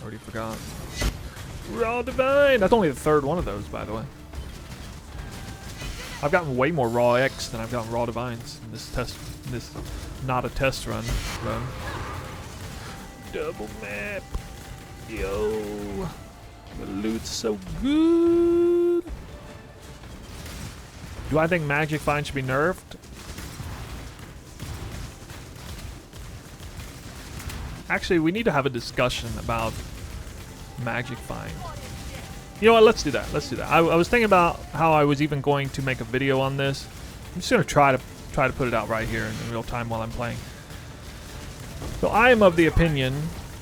Already forgot. Raw Divine! That's only the third one of those, by the way. I've gotten way more Raw X than I've gotten Raw Divines in this test. This not a test run. Double map. Yo. The loot's so good. Do I think Magic Find should be nerfed? Actually, we need to have a discussion about Magic Find. You know what? Let's do that. Let's do that. I was thinking about how I was even going to make a video on this. I'm just gonna try to put it out right here in real time while I'm playing. So I am of the opinion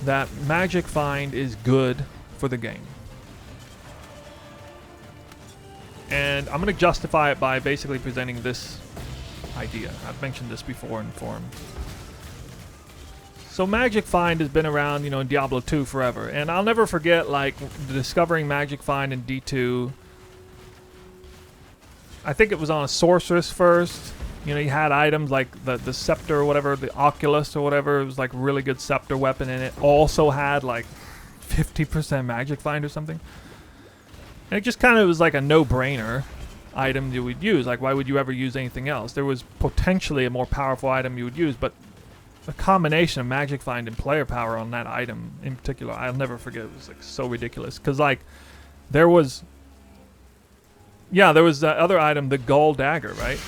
that Magic Find is good for the game. And I'm going to justify it by basically presenting this idea. I've mentioned this before in forums. So Magic Find has been around, you know, in Diablo 2 forever. And I'll never forget, like, discovering Magic Find in D2. I think it was on a sorceress first. You know, you had items like the scepter or whatever, the Oculus or whatever. It was like a really good scepter weapon, and it also had like 50% Magic Find or something. And it just kind of was like a no-brainer item you would use. Like, why would you ever use anything else? There was potentially a more powerful item you would use, but the combination of Magic Find and player power on that item in particular, I'll never forget. It was like so ridiculous. Because like, there was that other item, the Gull Dagger, right?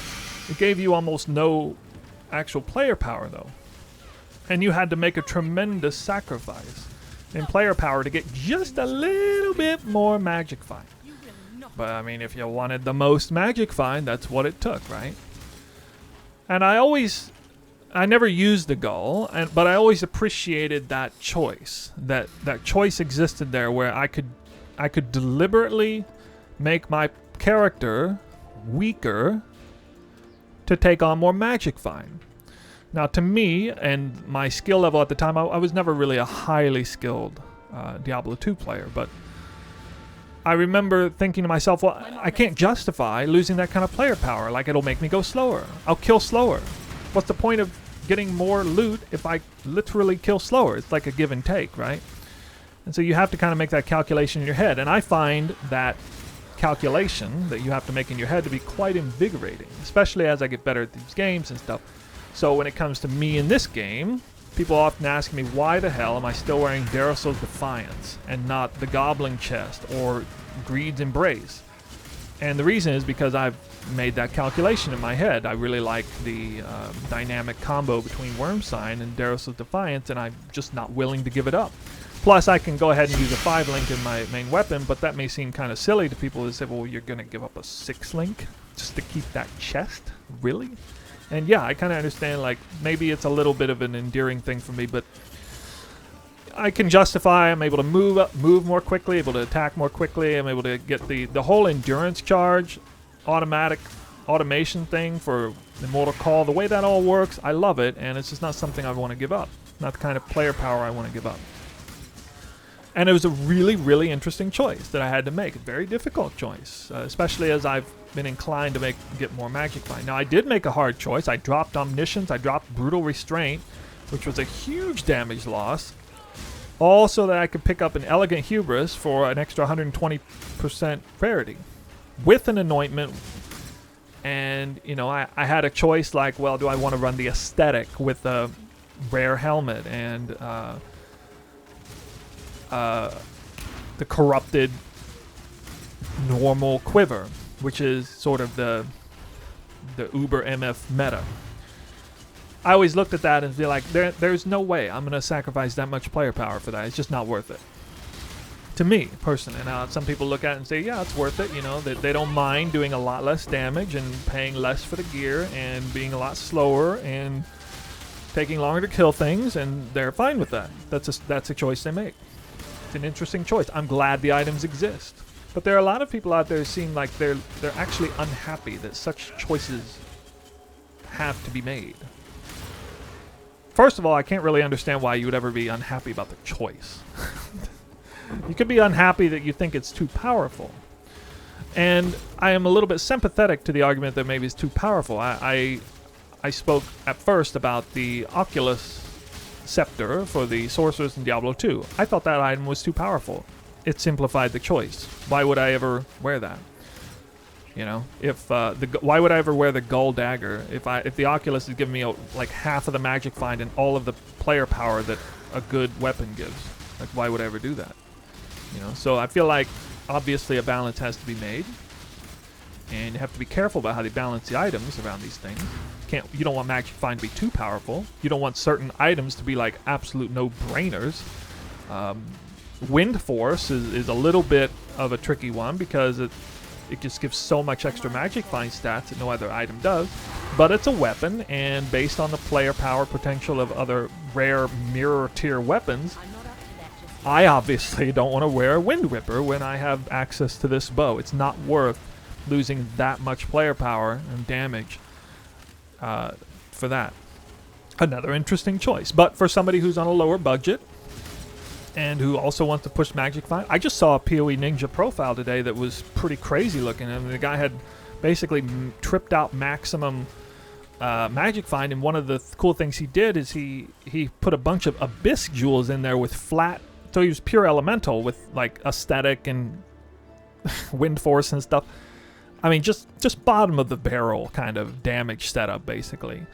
It gave you almost no actual player power, though. And you had to make a tremendous sacrifice in player power to get just a little bit more Magic Find. But, I mean, if you wanted the most Magic Find, that's what it took, right? And I never used the Gull, but I always appreciated that choice. That choice existed there where I could deliberately make my character weaker to take on more Magic Find. Now, to me, and my skill level at the time, I was never really a highly skilled Diablo 2 player, but I remember thinking to myself, well, I can't justify losing that kind of player power. Like, it'll make me go slower. I'll kill slower. What's the point of getting more loot if I literally kill slower? It's like a give and take, right? And so you have to kind of make that calculation in your head, and I find that calculation that you have to make in your head to be quite invigorating, especially as I get better at these games and stuff. So when it comes to me in this game, people often ask me, why the hell am I still wearing Daracel's Defiance and not the Goblin Chest or Greed's Embrace? And the reason is because I've made that calculation in my head. I really like the dynamic combo between Worm Sign and Daracel's Defiance, and I'm just not willing to give it up. Plus, I can go ahead and use a 5-link in my main weapon, but that may seem kind of silly to people who say, well, you're going to give up a 6-link just to keep that chest? Really? And yeah, I kind of understand, like, maybe it's a little bit of an endearing thing for me, but I can justify I'm able to move more quickly, able to attack more quickly, I'm able to get the whole endurance charge, automation thing for Immortal Call, the way that all works, I love it, and it's just not something I want to give up. Not the kind of player power I want to give up. And it was a really, really interesting choice that I had to make. A very difficult choice, especially as I've been inclined to get more Magic Find. Now, I did make a hard choice. I dropped Omniscience. I dropped Brutal Restraint, which was a huge damage loss. Also, that I could pick up an Elegant Hubris for an extra 120% rarity with an Anointment. And, you know, I had a choice like, well, do I want to run the Aesthetic with a rare helmet and the corrupted normal quiver, which is sort of the Uber MF meta. I always looked at that and be like, there's no way I'm going to sacrifice that much player power for that. It's just not worth it. To me, personally. Now, some people look at it and say, yeah, it's worth it. You know, they don't mind doing a lot less damage and paying less for the gear and being a lot slower and taking longer to kill things, and they're fine with that. That's a choice they make. It's an interesting choice. I'm glad the items exist. But there are a lot of people out there who seem like they're actually unhappy that such choices have to be made. First of all, I can't really understand why you would ever be unhappy about the choice. You could be unhappy that you think it's too powerful. And I am a little bit sympathetic to the argument that maybe it's too powerful. I spoke at first about the Oculus scepter for the sorcerers in Diablo 2. I thought that item was too powerful. It simplified the choice. Why would I ever wear that? You know, if why would I ever wear the gold dagger if the Oculus is giving me like half of the magic find and all of the player power that a good weapon gives? Like, why would I ever do that? You know, so I feel like obviously a balance has to be made, and you have to be careful about how they balance the items around these things. You don't want magic find to be too powerful. You don't want certain items to be like absolute no-brainers. Wind Force is a little bit of a tricky one because it just gives so much extra magic find stats that no other item does. But it's a weapon, and based on the player power potential of other rare mirror tier weapons, I obviously don't want to wear Wind Ripper when I have access to this bow. It's not worth losing that much player power and damage for that. Another interesting choice. But for somebody who's on a lower budget and who also wants to push magic find, I just saw a PoE Ninja profile today that was pretty crazy looking. I mean, the guy had basically tripped out maximum magic find, and one of the cool things he did is he put a bunch of Abyss jewels in there with flat, so he was pure elemental with like aesthetic and wind force and stuff. I mean, just bottom of the barrel kind of damage setup, basically.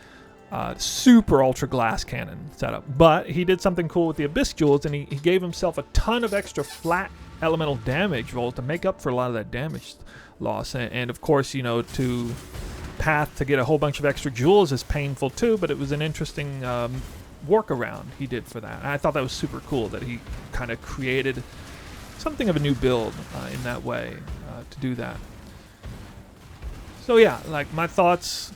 Super ultra glass cannon setup. But he did something cool with the Abyss jewels, and he gave himself a ton of extra flat elemental damage rolls to make up for a lot of that damage loss. And of course, you know, to Path to get a whole bunch of extra jewels is painful too, but it was an interesting workaround he did for that. And I thought that was super cool that he kind of created something of a new build in that way to do that. So yeah, like my thoughts,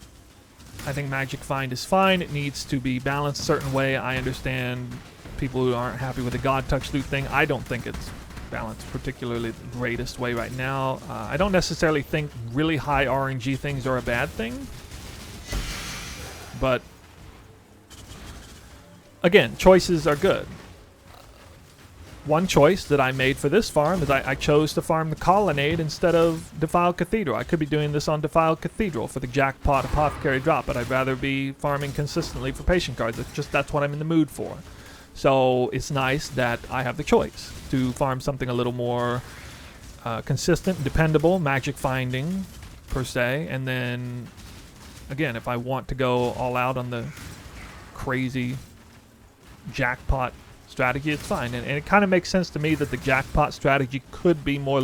I think Magic Find is fine. It needs to be balanced a certain way. I understand people who aren't happy with the God Touch loot thing. I don't think it's balanced particularly the greatest way right now. I don't necessarily think really high RNG things are a bad thing. But again, choices are good. One choice that I made for this farm is I chose to farm the Colonnade instead of Defiled Cathedral. I could be doing this on Defiled Cathedral for the Jackpot Apothecary drop, but I'd rather be farming consistently for Patient cards. That's what I'm in the mood for. So it's nice that I have the choice to farm something a little more consistent, dependable, magic finding per se, and then again, if I want to go all out on the crazy Jackpot strategy, it's fine. And it kind of makes sense to me that the Jackpot strategy could be more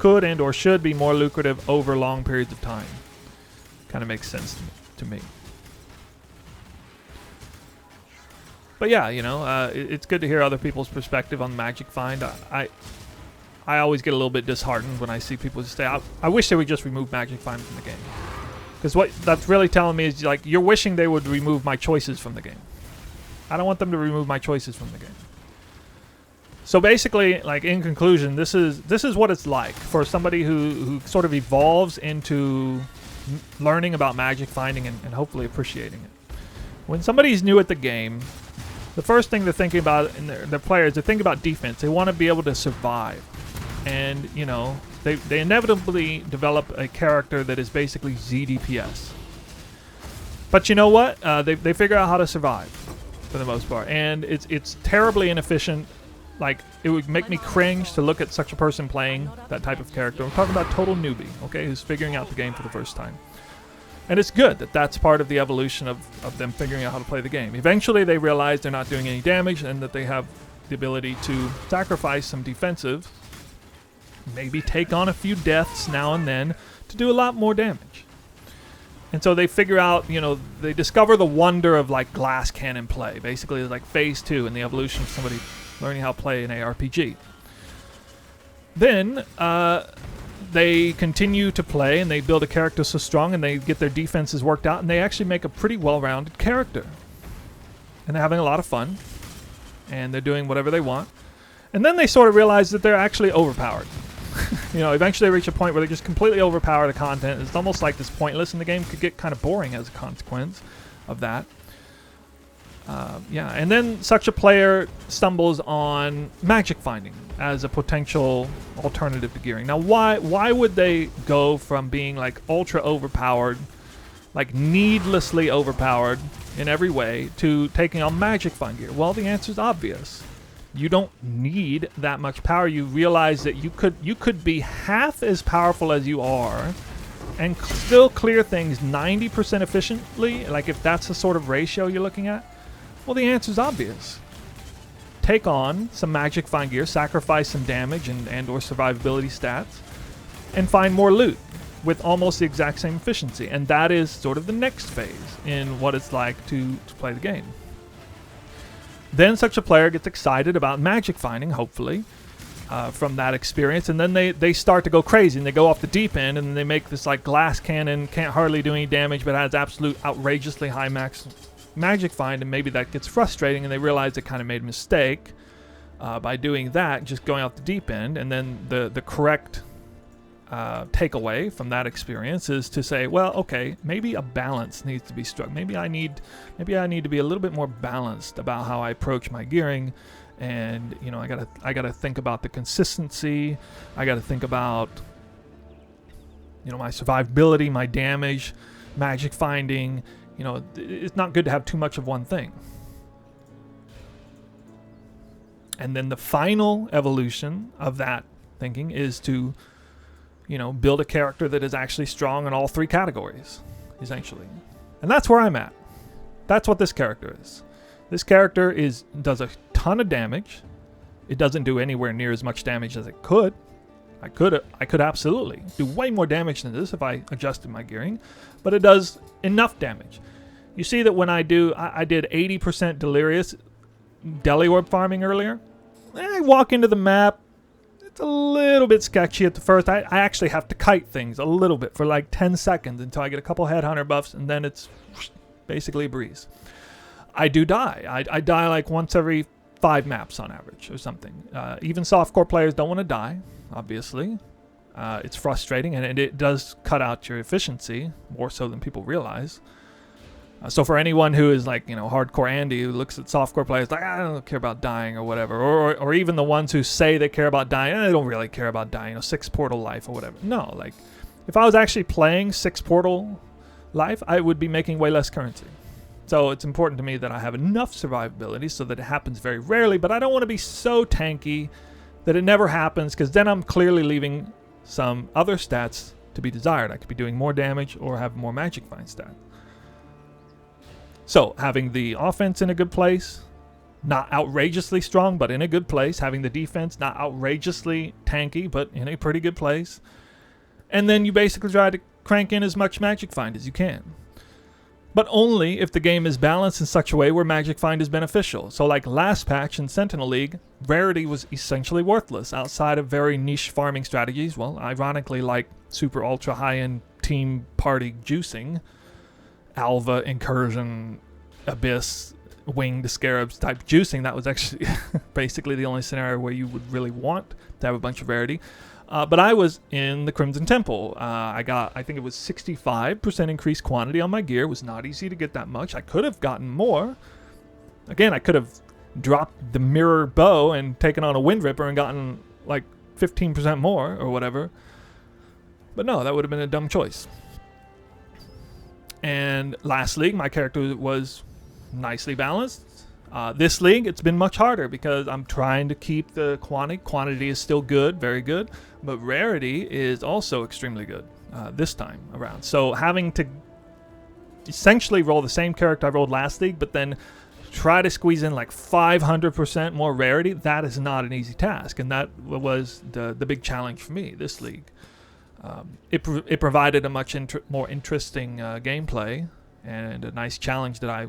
or should be more lucrative over long periods of time. Kind of makes sense to me. But yeah, you know, it's good to hear other people's perspective on Magic Find. I always get a little bit disheartened when I see people just say, I wish they would just remove Magic Find from the game. Because what that's really telling me is, like, you're wishing they would remove my choices from the game. I don't want them to remove my choices from the game. So basically, like, in conclusion, this is what it's like for somebody who sort of evolves into learning about magic finding and hopefully appreciating it. When somebody's new at the game, the first thing they're thinking about in their players, they think about defense. They want to be able to survive. And, you know, they inevitably develop a character that is basically ZDPS. But you know what? They figure out how to survive for the most part. And it's terribly inefficient. Like, it would make me cringe to look at such a person playing that type of character. I'm talking about total newbie, okay, who's figuring out the game for the first time. And it's good that that's part of the evolution of them figuring out how to play the game. Eventually, they realize they're not doing any damage and that they have the ability to sacrifice some defensive, maybe take on a few deaths now and then to do a lot more damage. And so they figure out, you know, they discover the wonder of, like, glass cannon play. Basically, it's like phase 2 in the evolution of somebody learning how to play an ARPG. Then they continue to play and they build a character so strong and they get their defenses worked out and they actually make a pretty well-rounded character. And they're having a lot of fun and they're doing whatever they want. And then they sort of realize that they're actually overpowered. You know, eventually they reach a point where they just completely overpower the content. It's almost like this pointless, and the game could get kind of boring as a consequence of that. Yeah, and then such a player stumbles on magic finding as a potential alternative to gearing. Now, why would they go from being like ultra overpowered like needlessly overpowered in every way to taking on Magic Find gear? Well, the answer is obvious. You don't need that much power. You realize that you could be half as powerful as you are and still clear things 90% efficiently, like if that's the sort of ratio you're looking at. Well, the answer is obvious. Take on some Magic Find gear, sacrifice some damage and or survivability stats, and find more loot with almost the exact same efficiency. And that is sort of the next phase in what it's like to play the game. Then such a player gets excited about magic finding, hopefully, from that experience, and then they start to go crazy, and they go off the deep end, and they make this like glass cannon, can't hardly do any damage, but has absolute outrageously high max magic find, and maybe that gets frustrating, and they realize they kind of made a mistake by doing that, just going off the deep end. And then the correct takeaway from that experience is to say, well, okay, maybe a balance needs to be struck. Maybe I need to be a little bit more balanced about how I approach my gearing, and you know, I gotta think about the consistency. I gotta think about, you know, my survivability, my damage, magic finding. You know, it's not good to have too much of one thing. And then the final evolution of that thinking is to, you know, build a character that is actually strong in all three categories, essentially. And that's where I'm at. That's what this character is. This character does a ton of damage. It doesn't do anywhere near as much damage as it could. I could absolutely do way more damage than this if I adjusted my gearing, but it does enough damage. You see that when I did 80% delirious deli orb farming earlier. I walk into the map. It's a little bit sketchy at the first. I actually have to kite things a little bit for like 10 seconds until I get a couple headhunter buffs, and then it's basically a breeze. I do die. I die like once every 5 maps on average or something. Even softcore players don't want to die, obviously. It's frustrating, and it does cut out your efficiency more so than people realize. So for anyone who is like, you know, hardcore Andy, who looks at softcore players like, I don't care about dying or whatever, or even the ones who say they care about dying, they don't really care about dying, you know, 6 portal life or whatever. No, like, if I was actually playing 6 portal life, I would be making way less currency. So it's important to me that I have enough survivability so that it happens very rarely, but I don't want to be so tanky that it never happens, because then I'm clearly leaving some other stats to be desired. I could be doing more damage or have more magic find stats. So having the offense in a good place, not outrageously strong, but in a good place. Having the defense not outrageously tanky, but in a pretty good place. And then you basically try to crank in as much magic find as you can. But only if the game is balanced in such a way where magic find is beneficial. So like last patch in Sentinel League, rarity was essentially worthless outside of very niche farming strategies. Well, ironically, like super ultra high-end team party juicing, Alva, Incursion, Abyss, Winged Scarabs type juicing. That was actually basically the only scenario where you would really want to have a bunch of rarity. But I was in the Crimson Temple. I think it was 65% increased quantity on my gear. It was not easy to get that much. I could have gotten more. Again, I could have dropped the mirror bow and taken on a Wind Ripper and gotten like 15% more or whatever. But no, that would have been a dumb choice. And last league, my character was nicely balanced. This league, it's been much harder because I'm trying to keep the quantity. Quantity is still good, very good, but rarity is also extremely good this time around. So having to essentially roll the same character I rolled last league, but then try to squeeze in like 500% more rarity, that is not an easy task. And that was the big challenge for me this league. It provided a much more interesting gameplay and a nice challenge that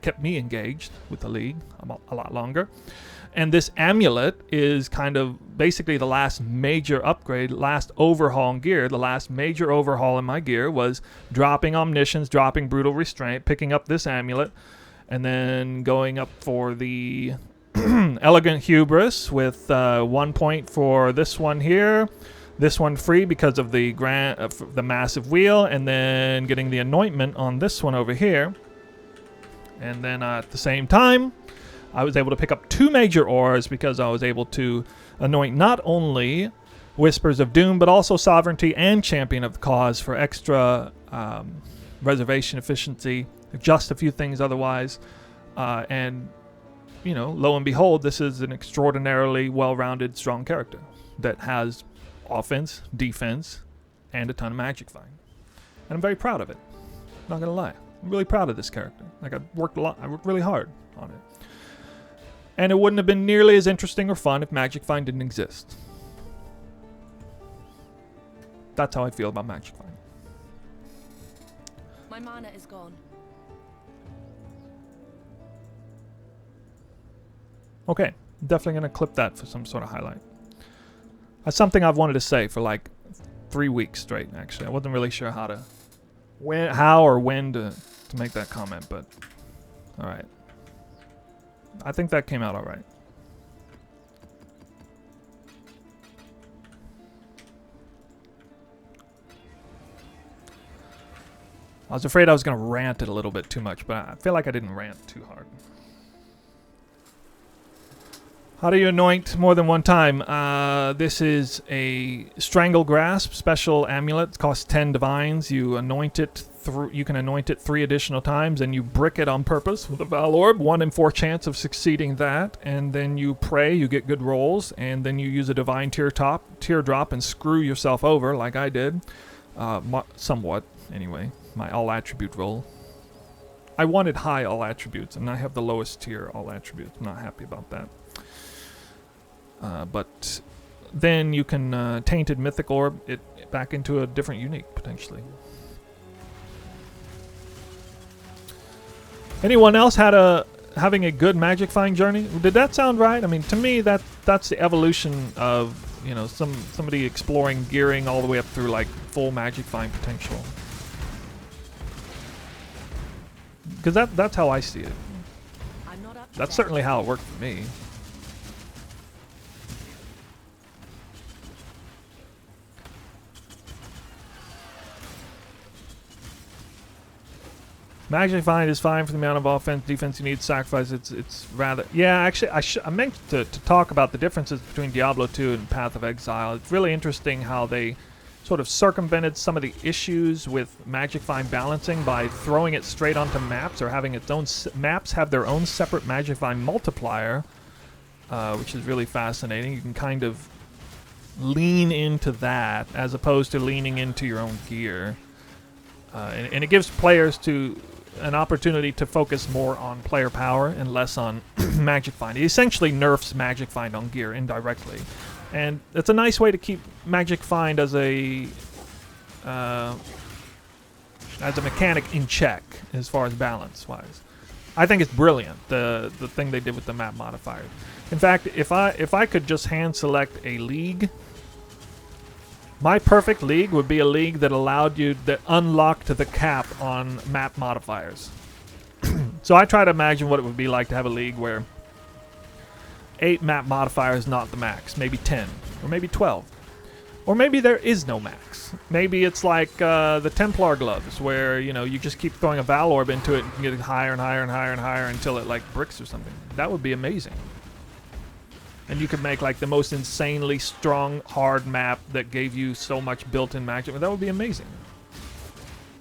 kept me engaged with the league a lot longer. And this amulet is kind of basically the last major upgrade, last overhaul in gear. The last major overhaul in my gear was dropping Omniscience, dropping Brutal Restraint, picking up this amulet, and then going up for the Elegant Hubris with 1 point for this one here. This one free because of the massive wheel, and then getting the anointment on this one over here. And then at the same time, I was able to pick up 2 major ores because I was able to anoint not only Whispers of Doom, but also Sovereignty and Champion of the Cause for extra reservation efficiency, adjust a few things otherwise, and you know, lo and behold, this is an extraordinarily well-rounded, strong character that has offense, defense, and a ton of magic find. And I'm very proud of it. Not gonna lie, I'm really proud of this character. Like I worked really hard on it. And it wouldn't have been nearly as interesting or fun if magic find didn't exist. That's how I feel about magic find. My mana is gone. Okay, definitely gonna clip that for some sort of highlight. That's something I've wanted to say for like 3 weeks straight. Actually, I wasn't really sure how or when to make that comment, but all right. I think that came out all right. I was afraid I was going to rant it a little bit too much, but I feel like I didn't rant too hard. How do you anoint more than one time? This is a Strangle Grasp special amulet. It costs 10 divines. You anoint it you can anoint it 3 additional times, and you brick it on purpose with a Val Orb. 1 in 4 chance of succeeding that, and then you pray. You get good rolls, and then you use a divine teardrop and screw yourself over like I did, somewhat anyway. My all attribute roll. I wanted high all attributes, and I have the lowest tier all attributes. I'm not happy about that. But then you can Tainted Mythic Orb it back into a different unique, potentially. Anyone else having a good magic find journey? Did that sound right? I mean, to me, that's the evolution of, you know, somebody exploring gearing all the way up through like full magic find potential. Because that's how I see it. That's certainly how it worked for me. Magic find is fine for the amount of offense, defense you need to sacrifice. It's rather... Yeah, actually, I meant to talk about the differences between Diablo 2 and Path of Exile. It's really interesting how they sort of circumvented some of the issues with magic find balancing by throwing it straight onto maps or having its own... Maps have their own separate magic find multiplier, which is really fascinating. You can kind of lean into that as opposed to leaning into your own gear. And it gives players an opportunity to focus more on player power and less on magic find. It essentially nerfs magic find on gear indirectly, and it's a nice way to keep magic find as a mechanic in check as far as balance wise. I think it's brilliant, the thing they did with the map modifiers. In fact, if I could just hand select a league, my perfect league would be a league that unlocked the cap on map modifiers. So I try to imagine what it would be like to have a league where 8 map modifiers, not the max, maybe 10, or maybe 12. Or maybe there is no max. Maybe it's like the Templar gloves, where, you know, you just keep throwing a Val Orb into it and get it higher and higher and higher and higher until it like bricks or something. That would be amazing. And you could make like the most insanely strong, hard map that gave you so much built-in magic. That would be amazing.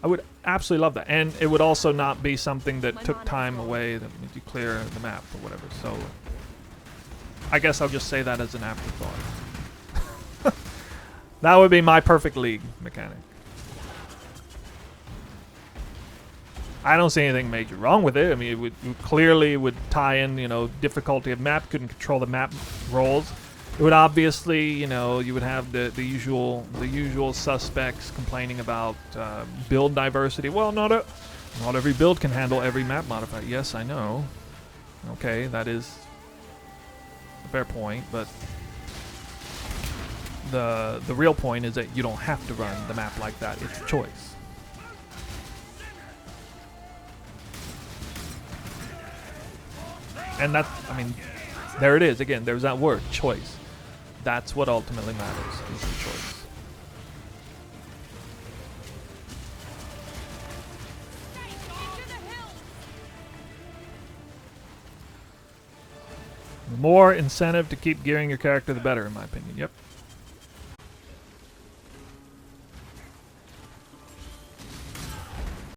I would absolutely love that. And it would also not be something that took time away, that made you clear the map or whatever. So I guess I'll just say that as an afterthought. That would be my perfect league mechanic. I don't see anything major wrong with it. I mean, it clearly would tie in, you know, difficulty of map. Couldn't control the map rolls. It would obviously, you know, you would have the usual suspects complaining about build diversity. Well, not every build can handle every map modifier. Yes, I know. Okay, that is a fair point, but the real point is that you don't have to run the map like that. It's a choice. And that, I mean, there it is. Again, there's that word, choice. That's what ultimately matters, is the choice. The more incentive to keep gearing your character, the better, in my opinion. Yep.